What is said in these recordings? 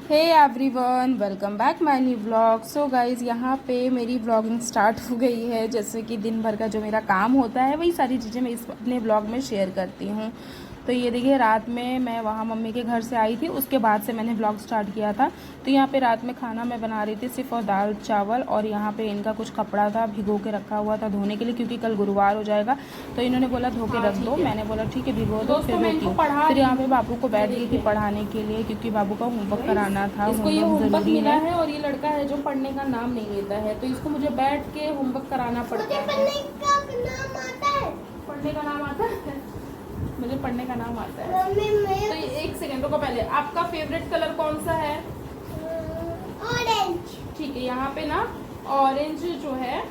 Hey everyone, welcome back my new vlog. So guys, यहाँ पे मेरी व्लॉगिंग स्टार्ट हो गई है। जैसे कि दिन भर का जो मेरा काम होता है वही सारी चीज़ें मैं इस अपने व्लॉग में शेयर करती हूँ। तो ये देखिए, रात में मैं वहाँ मम्मी के घर से आई थी, उसके बाद से मैंने व्लॉग स्टार्ट किया था। तो यहाँ पे रात में खाना मैं बना रही थी सिर्फ और दाल चावल, और यहाँ पे इनका कुछ कपड़ा था भिगो के रखा हुआ था धोने के लिए, क्योंकि कल गुरुवार हो जाएगा। तो इन्होंने बोला धो के रख दो। मैंने बोला ठीक है भिगो दो, फिर धोती हूँ। फिर यहाँ पे बाबू को बैठ गई थी पढ़ाने के लिए, क्योंकि बाबू का होमवर्क कराना था। इसको ये होमवर्क मिला है और ये लड़का है जो पढ़ने का नाम नहीं लेता है, तो इसको मुझे बैठ के होमवर्क कराना पड़ता है। पढ़ने का नाम आता है, मुझे पढ़ने का नाम आता है। तो ये एक सेकंड रुको, पहले आपका फेवरेट कलर कौन सा है? ऑरेंज। ठीक है, यहाँ पे ना ऑरेंज जो है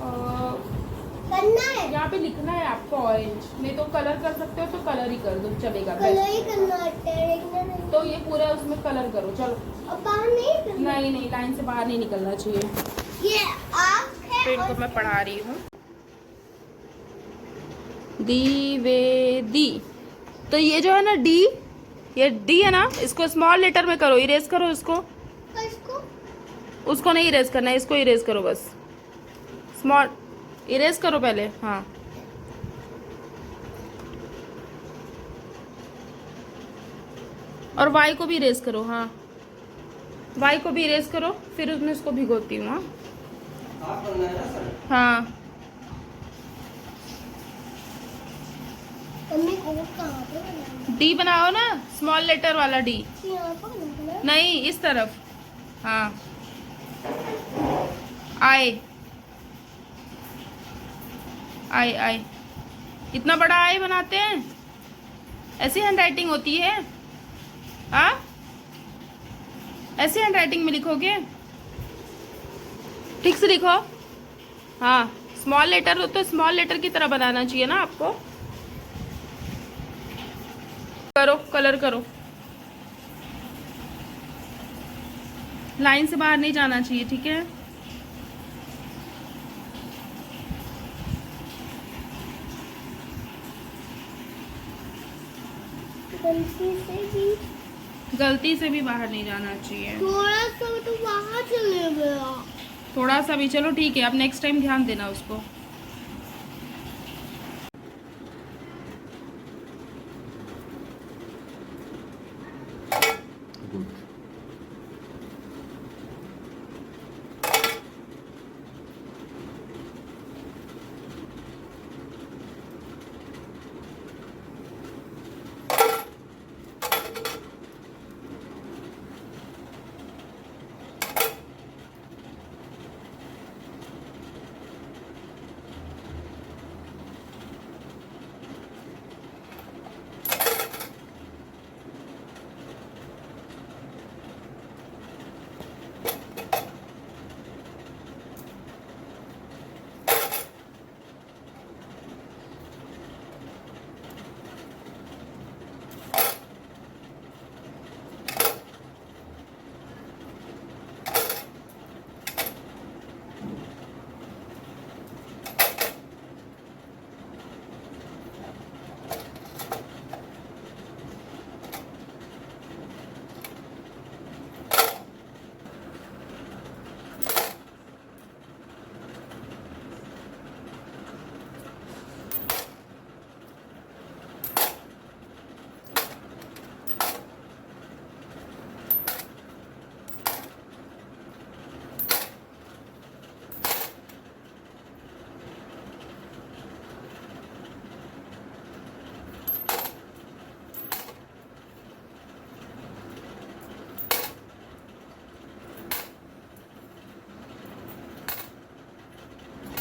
करना है, यहाँ पे लिखना है आपको ऑरेंज। नहीं तो कलर कर सकते हो, तो कलर ही कर दो, चलेगा। कलर ही करना है। तो ये पूरा उसमें कलर करो। चलो, और बाहर नहीं करना। नहीं नहीं, लाइन से बाहर नहीं निकलना चाहिए। ये आँख है। तो इनको मैं पढ़ा रही हूँ। द्विवेदी। तो ये जो है ना डी, ये डी है ना, इसको स्मॉल लेटर में करो, इरेज करो इसको। इसको उसको नहीं इरेज करना है, इसको इरेज करो बस। स्मॉल इरेज करो पहले। हाँ, और वाई को भी इरेज करो। हाँ, वाई को भी इरेज करो, फिर उसमें इसको भिगोती हूँ। हाँ, मम्मी को कहाँ पे बनाना डी बनाओ ना, स्मॉल लेटर वाला डी। है? यहाँ पे बनाना है। नहीं, इस तरफ। हाँ, आए आए आए, इतना बड़ा आए बनाते हैं? ऐसी हैंडराइटिंग होती है? हाँ, ऐसी हैंडराइटिंग में लिखोगे? ठीक से लिखो। हाँ, स्मॉल लेटर हो तो स्मॉल लेटर की तरह बनाना चाहिए ना आपको। करो, कलर करो। लाइन से बाहर नहीं जाना चाहिए, ठीक है? गलती से भी बाहर नहीं जाना चाहिए। थोड़ा सा तो बाहर चले गया। थोड़ा सा भी, चलो ठीक है। अब नेक्स्ट टाइम ध्यान देना उसको।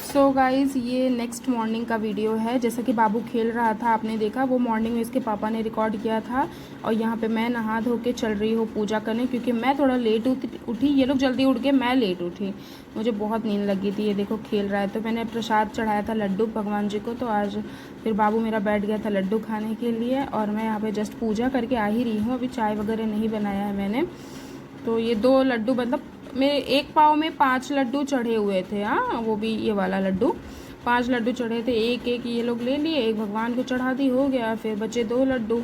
सो गाइज़, ये नेक्स्ट मॉर्निंग का वीडियो है। जैसा कि बाबू खेल रहा था, आपने देखा, वो मॉर्निंग में इसके पापा ने रिकॉर्ड किया था। और यहाँ पे मैं नहा धो के चल रही हूँ पूजा करने, क्योंकि मैं थोड़ा लेट उठी। ये लोग जल्दी उठ गए, मैं लेट उठी, मुझे बहुत नींद लगी थी। ये देखो खेल रहा है। तो मैंने प्रसाद चढ़ाया था लड्डू भगवान जी को। तो आज फिर बाबू मेरा बैठ गया था लड्डू खाने के लिए, और मैं यहाँ पर जस्ट पूजा करके आ ही रही हूँ। अभी चाय वगैरह नहीं बनाया है मैंने। तो ये 2 लड्डू, मतलब मेरे एक पाव में 5 लड्डू चढ़े हुए थे। हाँ, वो भी ये वाला लड्डू 5 लड्डू चढ़े थे। एक एक ये लोग ले लिए, एक भगवान को चढ़ा दी, हो गया। फिर बचे 2 लड्डू।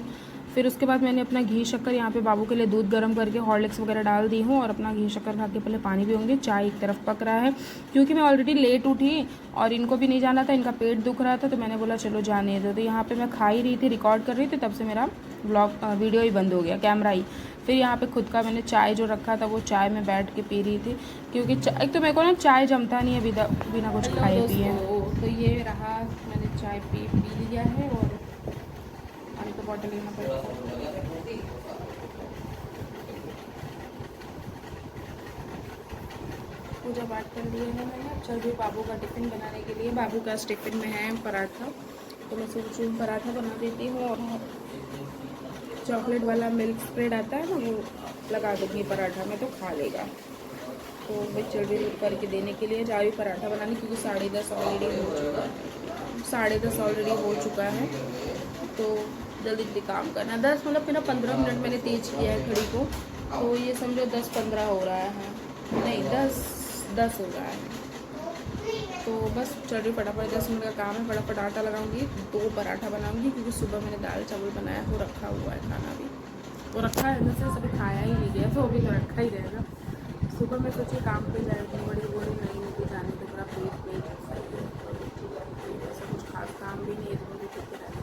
फिर उसके बाद मैंने अपना घी शक्कर यहाँ पे बाबू के लिए दूध गर्म करके हॉर्लिक्स वगैरह डाल दी हूँ और अपना घी शक्कर खा के पहले पानी पीऊँगी। चाय एक तरफ पक रहा है क्योंकि मैं ऑलरेडी लेट उठी और इनको भी नहीं जाना था, इनका पेट दुख रहा था, तो मैंने बोला चलो जाने दो। तो यहाँ पे मैं खा ही रही थी, रिकॉर्ड कर रही थी, तब से मेरा वीडियो ही बंद हो गया, कैमरा ही। फिर यहाँ पे खुद का मैंने चाय जो रखा था वो चाय में बैठ के पी रही थी क्योंकि एक तो मेरे को ना चाय जमता नहीं है बिना कुछ खाए पिए। तो ये रहा, मैंने चाय पी लिया है और पानी का बॉटल लेना पड़ेगा। पूजा पाठ कर लिए है मैंने। अब चल रही बाबू का टिफ़िन बनाने के लिए। बाबू का टिफ़िन में है पराठा, तो मैं सोच रही हूँ पराठा बना देती हूँ और चॉकलेट वाला मिल्क स्प्रेड आता है ना, वो लगा दूँगी पराठा में तो खा लेगा। तो मैं चल रही हूँ करके देने के लिए, जा रही हूँ पराठा बनाने क्योंकि 10:30 ऑलरेडी हो चुका है, 10:30 ऑलरेडी हो चुका है। तो जल्दी जल्दी काम करना। 10 मतलब फिर 15 मिनट मैंने तेज़ किया है घड़ी को, तो ये समझो 10-15 हो रहा है, नहीं 10 हो रहा है। तो बस चल रही फटाफट, 10 मिनट का काम है, फटाफट आटा लगाऊंगी, 2 पराठा बनाऊंगी क्योंकि सुबह मैंने दाल चावल बनाया, वो रखा हुआ है, खाना भी वो रखा है, जैसे सभी खाया ही नहीं गया तो अभी तो रखा ही रहेगा। सुबह मैं सोचिए काम पे जाएगी, बड़ी बोरी नहीं होती जाने तो पूरा पेट में ऐसा कुछ खास काम भी नहीं है, तो मुझे चुपके रहने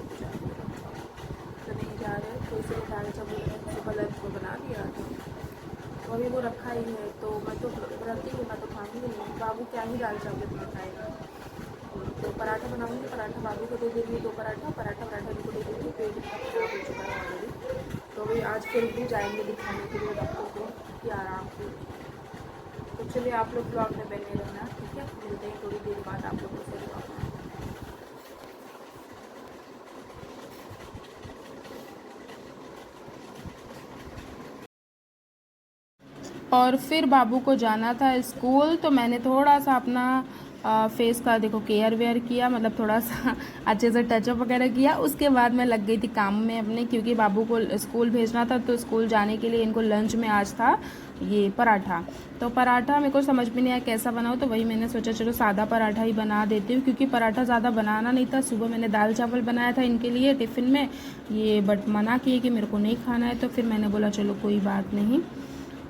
तो नहीं जा रहे, तो इसलिए दाल चावल सुबह लंच को बना दिया था, तो अभी वो रखा ही है। तो मैं तो रहती हूँ, मैं तो खाऊंगी नहीं, बाबू क्या ही दाल चावल इतना खाएगा। तो पराठा बनाऊंगी, पराठा बाबू को दे देंगी, 2 पराठा इनको दे देंगी, पेट इतना खराब हो चुका है ऑलरेडी। तो अभी आज फिर भी जाएंगे दिखाने के लिए डॉक्टर को कि आराम से। तो चलिए आप लोग ब्लॉग में बने रहना, ठीक है, मिलते हैं थोड़ी देर बाद आप लोगों से ब्लॉग में। और फिर बाबू को जाना था स्कूल, तो मैंने थोड़ा सा अपना फेस का देखो केयर वेयर किया, मतलब थोड़ा सा अच्छे से टचअप वगैरह किया। उसके बाद मैं लग गई थी काम में अपने, क्योंकि बाबू को स्कूल भेजना था। तो स्कूल जाने के लिए इनको लंच में आज था ये पराठा। तो पराठा मेरे को समझ में नहीं आया कैसा बनाऊँ, तो वही मैंने सोचा चलो सादा पराठा ही बना देती हूँ, क्योंकि पराठा ज़्यादा बनाना नहीं था। सुबह मैंने दाल चावल बनाया था इनके लिए टिफ़िन में, ये बट मना किए कि मेरे को नहीं खाना है, तो फिर मैंने बोला चलो कोई बात नहीं।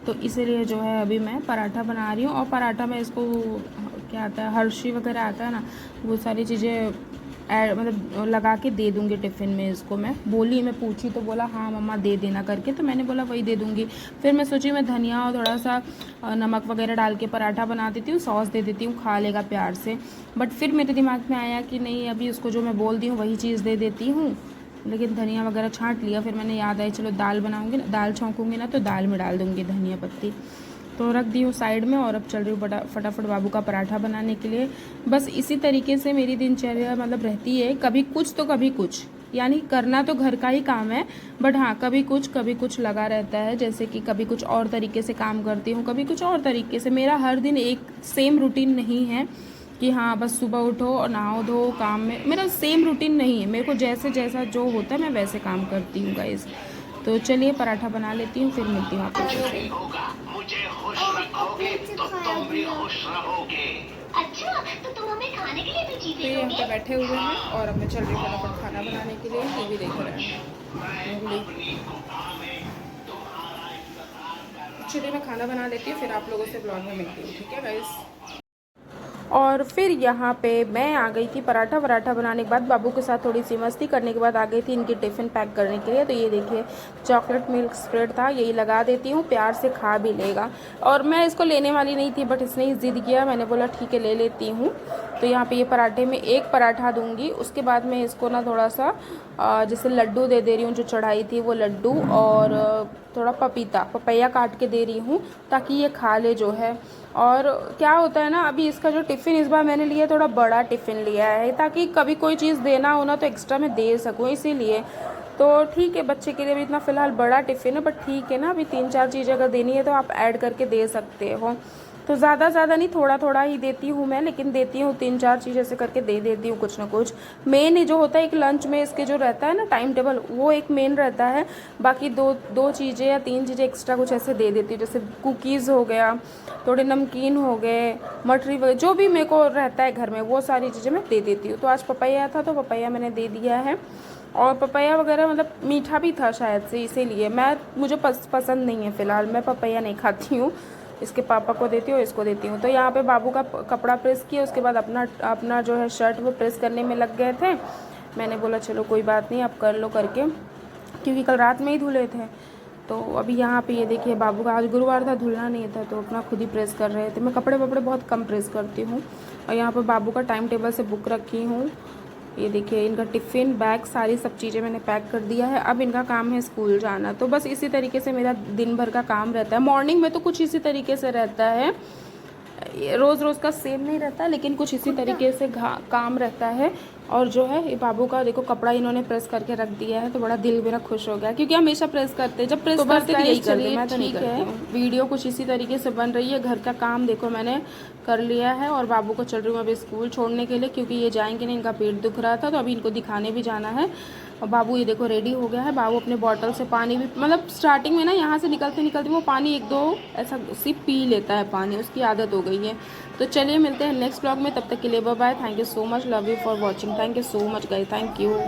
तो इसीलिए जो है अभी मैं पराठा बना रही हूँ। और पराठा में इसको क्या आता है, हर्षी वगैरह आता है ना, वो सारी चीज़ें मतलब लगा के दे दूँगी टिफ़िन में इसको। मैं पूछी तो बोला हाँ मम्मा दे देना करके, तो मैंने बोला वही दे दूँगी। फिर मैं सोची मैं धनिया और थोड़ा सा नमक वगैरह डाल के पराठा बना देती हूँ, सॉस दे देती हूँ, खा लेगा प्यार से। बट फिर मेरे दिमाग में आया कि नहीं, अभी उसको जो मैं बोल दी हूँ वही चीज़ दे देती हूँ, लेकिन धनिया वगैरह छांट लिया। फिर मैंने याद आई चलो दाल बनाऊंगी ना, दाल छौंकूंगी ना, तो दाल में डाल दूंगी धनिया पत्ती। तो रख दी हूँ साइड में और अब चल रही हूँ फटाफट बाबू का पराठा बनाने के लिए। बस इसी तरीके से मेरी दिनचर्या मतलब रहती है, कभी कुछ तो कभी कुछ, यानी करना तो घर का ही काम है, बट हाँ कभी कुछ लगा रहता है। जैसे कि कभी कुछ और तरीके से काम करती हूँ, कभी कुछ और तरीके से। मेरा हर दिन एक सेम रूटीन नहीं है कि हाँ बस सुबह उठो और नहाओ धो काम में, मेरा सेम रूटीन नहीं है। मेरे को जैसा जो होता है मैं वैसे काम करती हूँ गाइस। तो चलिए पराठा बना लेती हूँ, फिर मिलती हूँ आपको। मुझे खुश रखोगे तो तुम भी खुश रहोगे। अच्छा, तो तुम हमें खाने के लिए भी चीजें तो यहाँ पे बैठे हुए हैं और अब मैं चल रही हूँ फटाफट खाना बनाने के लिए। टीवी देख रहे हैं। चलिए मैं खाना बना लेती हूँ, फिर आप लोगों से ब्लॉग में मिलती हूँ, ठीक है गाइस। और फिर यहाँ पे मैं आ गई थी पराठा वराठा बनाने के बाद, बाबू के साथ थोड़ी सी मस्ती करने के बाद आ गई थी इनकी टिफ़िन पैक करने के लिए। तो ये देखिए चॉकलेट मिल्क स्प्रेड था, यही लगा देती हूँ, प्यार से खा भी लेगा। और मैं इसको लेने वाली नहीं थी, बट इसने ही ज़िद किया, मैंने बोला ठीक है ले लेती हूँ। तो यहाँ पे ये पराठे में 1 पराठा दूँगी, उसके बाद मैं इसको ना थोड़ा सा जैसे लड्डू दे रही हूँ, जो चढ़ाई थी वो लड्डू, और थोड़ा पपैया काट के दे रही हूँ ताकि ये खा ले जो है। और क्या होता है ना, अभी इसका जो टिफ़िन इस बार मैंने लिया थोड़ा बड़ा टिफ़िन लिया है, ताकि कभी कोई चीज़ देना हो ना तो एक्स्ट्रा में दे सकूँ, इसीलिए। तो ठीक है, बच्चे के लिए भी इतना फ़िलहाल बड़ा टिफ़िन है, बट ठीक है ना, अभी 3-4 चीज़ अगर देनी है तो आप ऐड करके दे सकते हो। तो ज़्यादा नहीं, थोड़ा ही देती हूँ मैं, लेकिन देती हूँ 3-4 चीज़ ऐसे करके दे देती हूँ कुछ ना कुछ। मेन जो होता है एक लंच में इसके जो रहता है ना टाइम टेबल, वो एक मेन रहता है। बाकी दो चीज़ें या 3 चीज़ें एक्स्ट्रा कुछ ऐसे दे देती हूँ, जैसे कुकीज़ हो गया, थोड़े नमकीन हो गए, मटरी वगैरह, जो भी मेरे को रहता है घर में वो सारी चीज़ें मैं दे देती हूँ। तो आज पपैया था तो पपैया मैंने दे दिया है। और पपैया वगैरह मतलब मीठा भी था शायद से, इसीलिए मुझे पसंद नहीं है फ़िलहाल, मैं पपैया नहीं खाती हूँ। इसके पापा को देती हूँ, इसको देती हूँ। तो यहाँ पे बाबू का कपड़ा प्रेस किया, उसके बाद अपना जो है शर्ट वो प्रेस करने में लग गए थे। मैंने बोला चलो कोई बात नहीं, आप कर लो करके, क्योंकि कल रात में ही धुले थे। तो अभी यहाँ पे ये देखिए बाबू का, आज गुरुवार था, धुलना नहीं था, तो अपना खुद ही प्रेस कर रहे थे। मैं कपड़े वपड़े बहुत कम प्रेस करती हूँ। और यहाँ पर बाबू का टाइम टेबल से बुक रखी हूँ। ये देखिए इनका टिफ़िन, बैग, सारी सब चीज़ें मैंने पैक कर दिया है। अब इनका काम है स्कूल जाना। तो बस इसी तरीके से मेरा दिन भर का काम रहता है। मॉर्निंग में तो कुछ इसी तरीके से रहता है, रोज़ रोज़ का सेम नहीं रहता, लेकिन कुछ इसी तरीके से काम रहता है। और जो है ये बाबू का देखो कपड़ा इन्होंने प्रेस करके रख दिया है, तो बड़ा दिल मेरा खुश हो गया, क्योंकि हमेशा प्रेस करते हैं, जब प्रेस करते हैं यही करते हैं, मैं तो नहीं करती हूँ। वीडियो कुछ इसी तरीके से बन रही है। घर का काम देखो मैंने कर लिया है और बाबू को चल रही हूँ अभी स्कूल छोड़ने के लिए, क्योंकि ये जाएंगे नहीं, इनका पेट दुख रहा था, तो अभी इनको दिखाने भी जाना है। और बाबू ये देखो रेडी हो गया है। बाबू अपने बॉटल से पानी भी, मतलब स्टार्टिंग में ना यहाँ से निकलते निकलते वो पानी 1-2 ऐसा सिप पी लेता है पानी, उसकी आदत हो गई है। तो चलिए मिलते हैं नेक्स्ट ब्लॉग में, तब तक के लिए bye bye. Thank you so much, love you for watching, thank you so much guys, thank you.